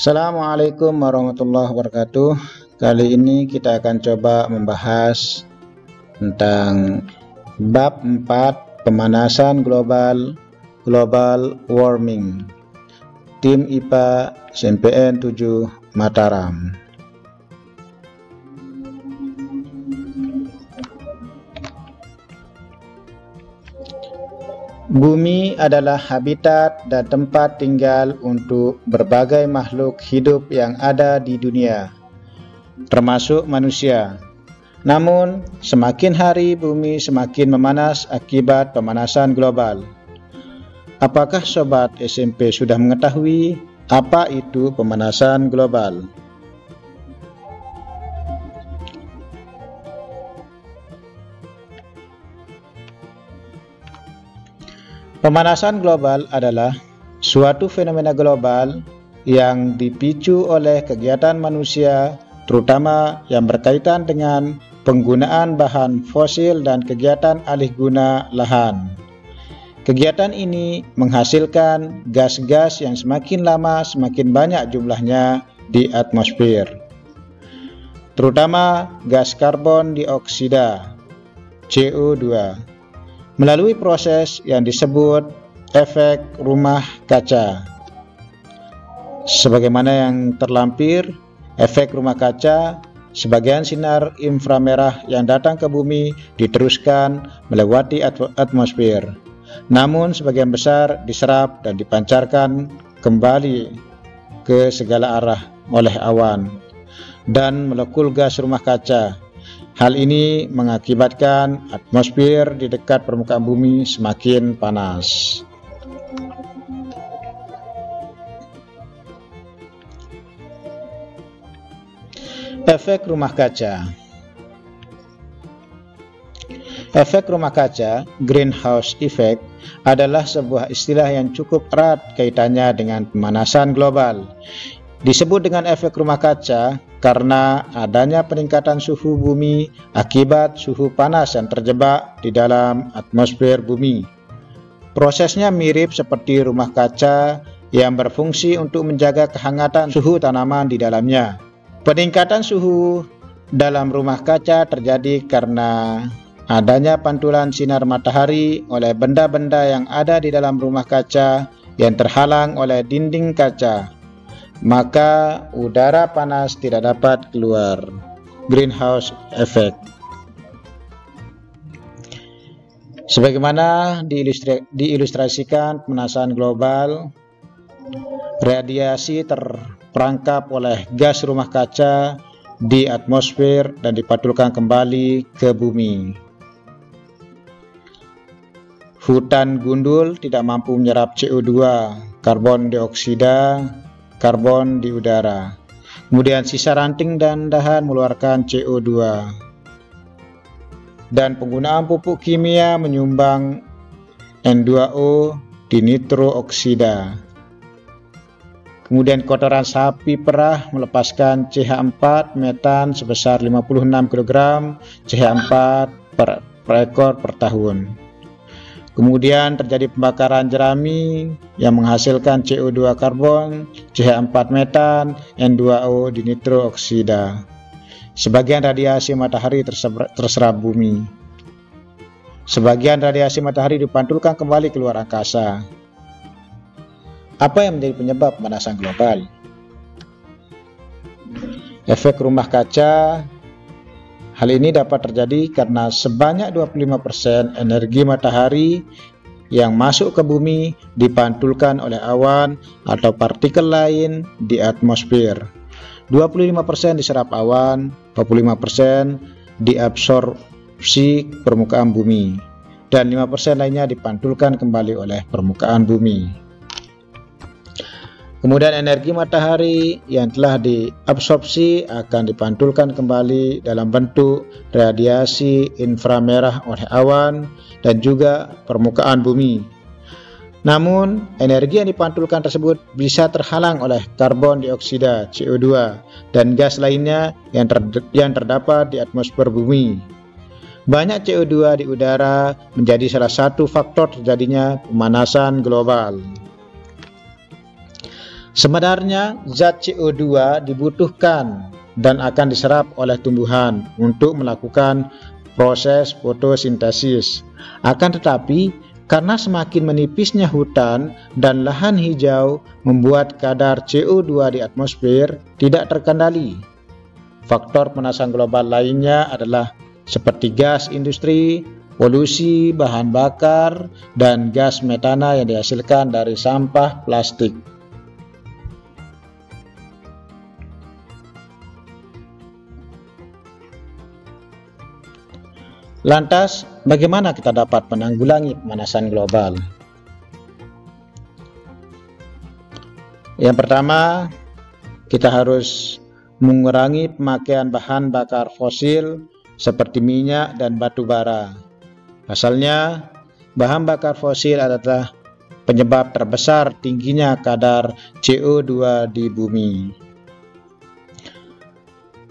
Assalamualaikum warahmatullahi wabarakatuh. Kali ini kita akan coba membahas tentang bab 4 pemanasan global warming, tim IPA SMPN 7 Mataram. Bumi adalah habitat dan tempat tinggal untuk berbagai makhluk hidup yang ada di dunia, termasuk manusia. Namun, semakin hari bumi semakin memanas akibat pemanasan global. Apakah sobat SMP sudah mengetahui apa itu pemanasan global? Pemanasan global adalah suatu fenomena global yang dipicu oleh kegiatan manusia, terutama yang berkaitan dengan penggunaan bahan fosil dan kegiatan alih guna lahan. Kegiatan ini menghasilkan gas-gas yang semakin lama semakin banyak jumlahnya di atmosfer, terutama gas karbon dioksida CO2. Melalui proses yang disebut efek rumah kaca. Sebagaimana yang terlampir, efek rumah kaca, sebagian sinar inframerah yang datang ke bumi diteruskan melewati atmosfer. Namun sebagian besar diserap dan dipancarkan kembali ke segala arah oleh awan dan molekul gas rumah kaca. Hal ini mengakibatkan atmosfer di dekat permukaan bumi semakin panas. Efek rumah kaca. Efek rumah kaca, greenhouse effect, adalah sebuah istilah yang cukup erat kaitannya dengan pemanasan global. Disebut dengan efek rumah kaca karena adanya peningkatan suhu bumi akibat suhu panas yang terjebak di dalam atmosfer bumi. Prosesnya mirip seperti rumah kaca yang berfungsi untuk menjaga kehangatan suhu tanaman di dalamnya. Peningkatan suhu dalam rumah kaca terjadi karena adanya pantulan sinar matahari oleh benda-benda yang ada di dalam rumah kaca yang terhalang oleh dinding kaca. Maka udara panas tidak dapat keluar. Greenhouse effect. Sebagaimana diilustrasikan pemanasan global, radiasi terperangkap oleh gas rumah kaca di atmosfer dan dipantulkan kembali ke bumi. Hutan gundul tidak mampu menyerap CO2, karbon dioksida, karbon di udara. Kemudian sisa ranting dan dahan mengeluarkan CO2. Dan penggunaan pupuk kimia menyumbang N2O di nitrooksida. Kemudian kotoran sapi perah melepaskan CH4 metan sebesar 56 kg CH4 per ekor per tahun. Kemudian terjadi pembakaran jerami yang menghasilkan CO2 karbon, CH4 metan, N2O di nitrooksida. Sebagian radiasi matahari terserap bumi. Sebagian radiasi matahari dipantulkan kembali keluar angkasa. Apa yang menjadi penyebab pemanasan global? Efek rumah kaca. Hal ini dapat terjadi karena sebanyak 25% energi matahari yang masuk ke bumi dipantulkan oleh awan atau partikel lain di atmosfer. 25% diserap awan, 45% diabsorpsi permukaan bumi, dan 5% lainnya dipantulkan kembali oleh permukaan bumi. Kemudian energi matahari yang telah diabsorpsi akan dipantulkan kembali dalam bentuk radiasi inframerah oleh awan dan juga permukaan bumi. Namun, energi yang dipantulkan tersebut bisa terhalang oleh karbon dioksida CO2 dan gas lainnya yang terdapat di atmosfer bumi. Banyak CO2 di udara menjadi salah satu faktor terjadinya pemanasan global. Sebenarnya zat CO2 dibutuhkan dan akan diserap oleh tumbuhan untuk melakukan proses fotosintesis. Akan tetapi, karena semakin menipisnya hutan dan lahan hijau membuat kadar CO2 di atmosfer tidak terkendali. Faktor pemanasan global lainnya adalah seperti gas industri, polusi bahan bakar, dan gas metana yang dihasilkan dari sampah plastik. Lantas, bagaimana kita dapat menanggulangi pemanasan global? Yang pertama, kita harus mengurangi pemakaian bahan bakar fosil seperti minyak dan batu bara. Pasalnya, bahan bakar fosil adalah penyebab terbesar tingginya kadar CO2 di bumi.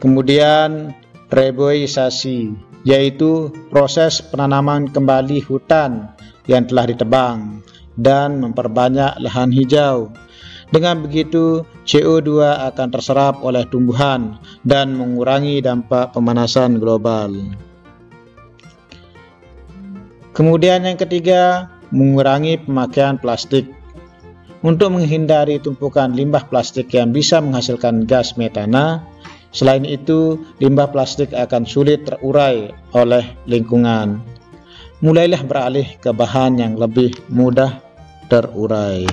Kemudian, reboisasi, yaitu proses penanaman kembali hutan yang telah ditebang dan memperbanyak lahan hijau. Dengan begitu, CO2 akan terserap oleh tumbuhan dan mengurangi dampak pemanasan global. Kemudian yang ketiga, mengurangi pemakaian plastik. Untuk menghindari tumpukan limbah plastik yang bisa menghasilkan gas metana, selain itu, limbah plastik akan sulit terurai oleh lingkungan. Mulailah beralih ke bahan yang lebih mudah terurai.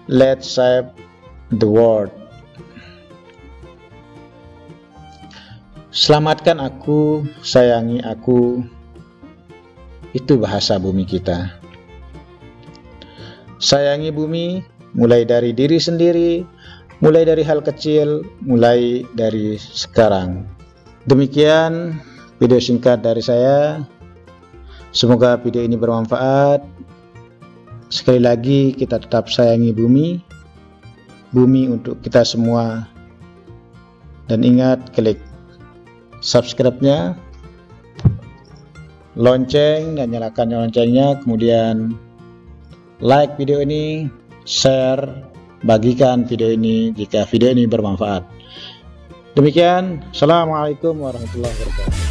Let's save the world. Selamatkan aku, sayangi aku. Itu bahasa bumi kita. Sayangi bumi mulai dari diri sendiri, mulai dari hal kecil, mulai dari sekarang. Demikian video singkat dari saya. Semoga video ini bermanfaat. Sekali lagi, kita tetap sayangi bumi. Bumi untuk kita semua. Dan ingat, klik subscribe-nya, lonceng, dan nyalakan loncengnya. Kemudian like video ini, share, bagikan video ini jika video ini bermanfaat. Demikian, assalamualaikum warahmatullahi wabarakatuh.